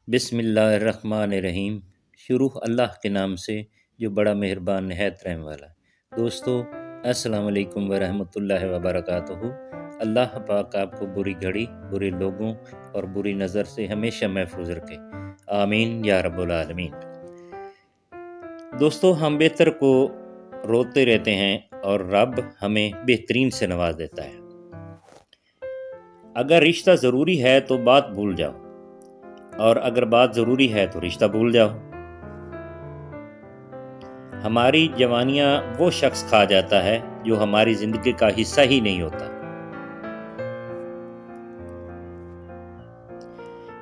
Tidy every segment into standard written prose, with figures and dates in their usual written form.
بسم اللہ الرحمن الرحیم۔ شروع اللہ کے نام سے جو بڑا مہربان نہایت رحم والا۔ دوستو السلام علیکم ورحمۃ اللہ وبرکاتہ۔ اللہ پاک آپ کو بری گھڑی، برے لوگوں اور بری نظر سے ہمیشہ محفوظ رکھے، آمین یا رب العالمین۔ دوستو ہم بہتر کو روتے رہتے ہیں اور رب ہمیں بہترین سے نواز دیتا ہے۔ اگر رشتہ ضروری ہے تو بات بھول جاؤ، اور اگر بات ضروری ہے تو رشتہ بھول جاؤ۔ ہماری جوانیاں وہ شخص کھا جاتا ہے جو ہماری زندگی کا حصہ ہی نہیں ہوتا۔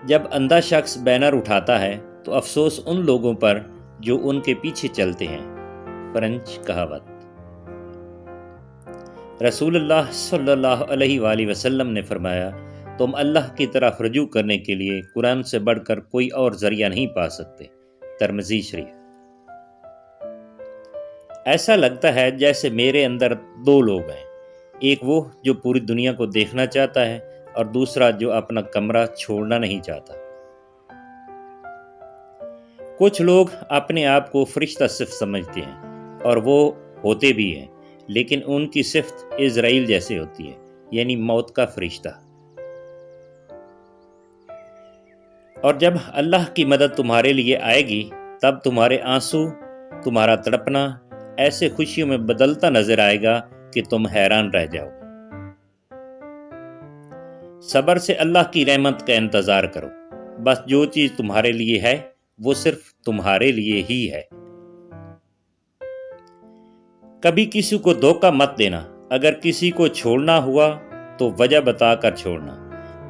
جب اندھا شخص بینر اٹھاتا ہے تو افسوس ان لوگوں پر جو ان کے پیچھے چلتے ہیں۔ فرنچ کہاوت۔ رسول اللہ صلی اللہ علیہ وآلہ وسلم نے فرمایا، تم اللہ کی طرف رجوع کرنے کے لیے قرآن سے بڑھ کر کوئی اور ذریعہ نہیں پا سکتے۔ ترمذی شریف۔ ایسا لگتا ہے جیسے میرے اندر دو لوگ ہیں، ایک وہ جو پوری دنیا کو دیکھنا چاہتا ہے اور دوسرا جو اپنا کمرہ چھوڑنا نہیں چاہتا۔ کچھ لوگ اپنے آپ کو فرشتہ صفت سمجھتے ہیں اور وہ ہوتے بھی ہیں، لیکن ان کی صفت اسرائیل جیسے ہوتی ہے، یعنی موت کا فرشتہ۔ اور جب اللہ کی مدد تمہارے لیے آئے گی تب تمہارے آنسو، تمہارا تڑپنا ایسے خوشیوں میں بدلتا نظر آئے گا کہ تم حیران رہ جاؤ۔ صبر سے اللہ کی رحمت کا انتظار کرو، بس جو چیز تمہارے لیے ہے وہ صرف تمہارے لیے ہی ہے۔ کبھی کسی کو دھوکہ مت دینا، اگر کسی کو چھوڑنا ہوا تو وجہ بتا کر چھوڑنا،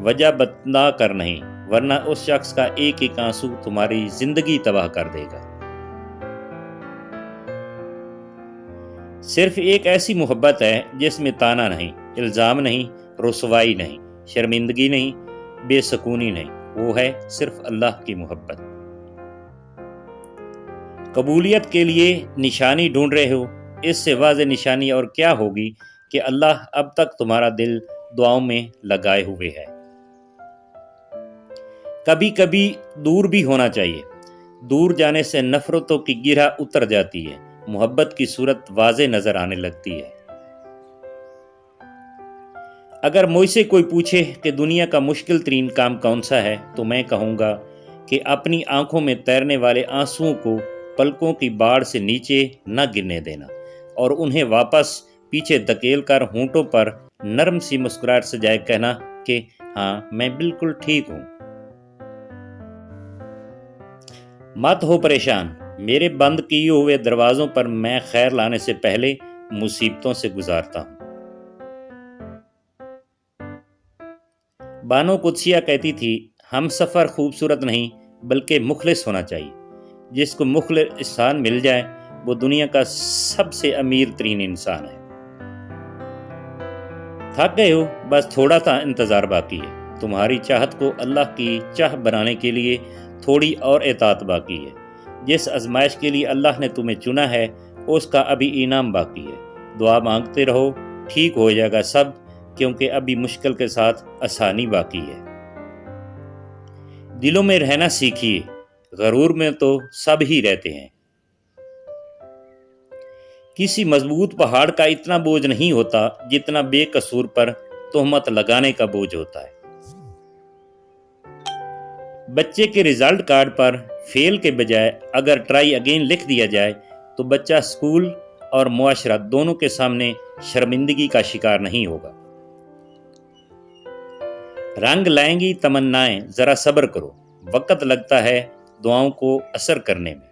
وجہ بتا کر نہیں، ورنہ اس شخص کا ایک ایک آنسو تمہاری زندگی تباہ کر دے گا۔ صرف ایک ایسی محبت ہے جس میں تانا نہیں، الزام نہیں، رسوائی نہیں، شرمندگی نہیں، بے سکونی نہیں، وہ ہے صرف اللہ کی محبت۔ قبولیت کے لیے نشانی ڈھونڈ رہے ہو، اس سے واضح نشانی اور کیا ہوگی کہ اللہ اب تک تمہارا دل دعاؤں میں لگائے ہوئے ہے۔ کبھی کبھی دور بھی ہونا چاہیے، دور جانے سے نفرتوں کی گرہ اتر جاتی ہے، محبت کی صورت واضح نظر آنے لگتی ہے۔ اگر مجھ سے کوئی پوچھے کہ دنیا کا مشکل ترین کام کون سا ہے تو میں کہوں گا کہ اپنی آنکھوں میں تیرنے والے آنسوؤں کو پلکوں کی باڑ سے نیچے نہ گرنے دینا اور انہیں واپس پیچھے دھکیل کر ہونٹوں پر نرم سی مسکراہٹ سے جائے کہنا کہ ہاں میں بالکل ٹھیک ہوں۔ مت ہو پریشان، میرے بند کیے ہوئے دروازوں پر میں خیر لانے سے پہلے مصیبتوں سے گزارتا ہوں۔ بانو قدسیہ کہتی تھی، ہم سفر خوبصورت نہیں بلکہ مخلص ہونا چاہیے۔ جس کو مخلص انسان مل جائے وہ دنیا کا سب سے امیر ترین انسان ہے۔ تھک گئے ہو، بس تھوڑا سا انتظار باقی ہے۔ تمہاری چاہت کو اللہ کی چاہ بنانے کے لیے تھوڑی اور اطاعت باقی ہے۔ جس آزمائش کے لیے اللہ نے تمہیں چنا ہے اس کا ابھی انعام باقی ہے۔ دعا مانگتے رہو، ٹھیک ہو جائے گا سب، کیونکہ ابھی مشکل کے ساتھ آسانی باقی ہے۔ دلوں میں رہنا سیکھیے، غرور میں تو سب ہی رہتے ہیں۔ کسی مضبوط پہاڑ کا اتنا بوجھ نہیں ہوتا جتنا بے قصور پر تہمت لگانے کا بوجھ ہوتا ہے۔ بچے کے رزلٹ کارڈ پر فیل کے بجائے اگر ٹرائی اگین لکھ دیا جائے تو بچہ اسکول اور معاشرہ دونوں کے سامنے شرمندگی کا شکار نہیں ہوگا۔ رنگ لائیں گی تمنائیں، ذرا صبر کرو، وقت لگتا ہے دعاؤں کو اثر کرنے میں۔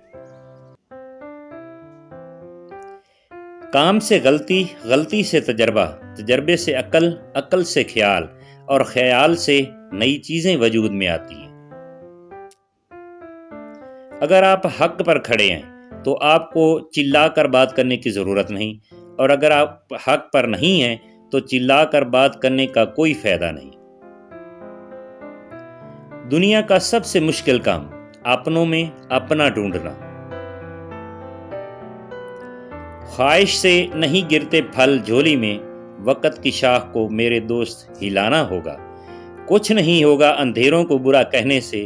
کام سے غلطی، غلطی سے تجربہ، تجربے سے عقل، عقل سے خیال اور خیال سے نئی چیزیں وجود میں آتی ہیں۔ اگر آپ حق پر کھڑے ہیں تو آپ کو چلا کر بات کرنے کی ضرورت نہیں، اور اگر آپ حق پر نہیں ہیں تو چلا کر بات کرنے کا کوئی فائدہ نہیں۔ دنیا کا سب سے مشکل کام اپنوں میں اپنا ڈھونڈنا۔ خواہش سے نہیں گرتے پھل جھولی میں، وقت کی شاخ کو میرے دوست ہلانا ہوگا۔ کچھ نہیں ہوگا اندھیروں کو برا کہنے سے،